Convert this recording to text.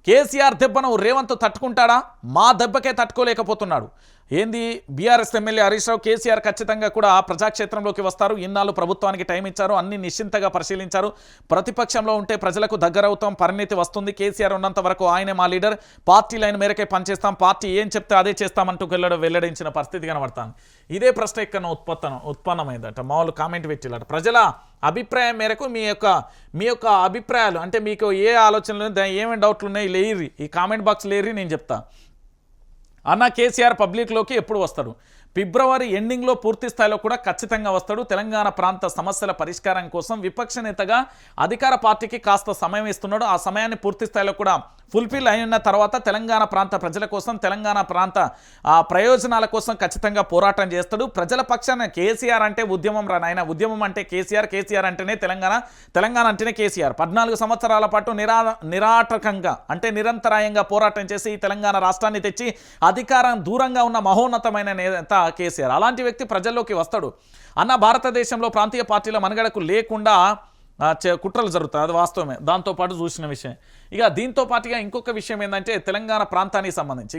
కేసీఆర్ దెబ్బను రేవంత్ తట్టుకుంటాడా? మా దెబ్బకే తట్టుకోలేకపోతున్నాడు. ఏంది BRS MLA Harish Rao KCR ఖచ్చితంగా కూడా ప్రజాక్షేత్రంలోకి వస్తారు. ఇన్నాళ్ళు ప్రభుత్వానికి టైం ఇచ్చారు, అన్ని నిశ్చింతగా పరిశీలించారు. ప్రతిపక్షంలో ఉంటే ప్రజలకు దగ్గరవుతాం, పరిణితి వస్తుంది. కేసీఆర్ ఉన్నంత వరకు ఆయనే మా లీడర్, పార్టీ లైన్ మేరకే పనిచేస్తాం, పార్టీ ఏం చెప్తే అదే చేస్తామంటూ వెల్లడించిన పరిస్థితి కనబడుతుంది. ఇదే ప్రశ్న ఇక్కడ ఉత్పన్నమైందట. మామూలు కామెంట్ పెట్టిలట. ప్రజల అభిప్రాయం మేరకు మీ యొక్క అభిప్రాయాలు అంటే మీకు ఏ ఆలోచనలు ఏమేమి డౌట్లు ఉన్నాయి లేరి ఈ కామెంట్ బాక్స్ లేరి నేను చెప్తా. అన్న కేసీఆర్ పబ్లిక్లోకి ఎప్పుడు వస్తాడు? ఫిబ్రవరి ఎండింగ్లో పూర్తి స్థాయిలో కూడా ఖచ్చితంగా వస్తాడు. తెలంగాణ ప్రాంత సమస్యల పరిష్కారం కోసం విపక్ష నేతగా అధికార పార్టీకి కాస్త సమయం ఇస్తున్నాడు. ఆ సమయాన్ని పూర్తి స్థాయిలో కూడా ఫుల్ఫిల్ అయిన తర్వాత తెలంగాణ ప్రాంత ప్రజల కోసం, తెలంగాణ ప్రాంత ప్రయోజనాల కోసం ఖచ్చితంగా పోరాటం చేస్తాడు. ప్రజల పక్షాన కేసీఆర్ అంటే ఉద్యమం రా నాయన, ఉద్యమం అంటే కేసీఆర్, కేసీఆర్ అంటేనే తెలంగాణ, తెలంగాణ అంటేనే కేసీఆర్. 14 సంవత్సరాల పాటు నిరాటకంగా అంటే నిరంతరాయంగా పోరాటం చేసి ఈ తెలంగాణ రాష్ట్రాన్ని తెచ్చి అధికారం దూరంగా ఉన్న మహోన్నతమైన నేత కేసీఆర్. అలాంటి వ్యక్తి ప్రజల్లోకి వస్తాడు. అన్న భారతదేశంలో ప్రాంతీయ పార్టీల మనుగడకు లేకుండా కుట్రలు జరుగుతాయి, అది వాస్తవమే. దాంతోపాటు చూసిన విషయం. ఇక దీంతో పాటుగా ఇంకొక విషయం ఏంటంటే తెలంగాణ ప్రాంతానికి సంబంధించి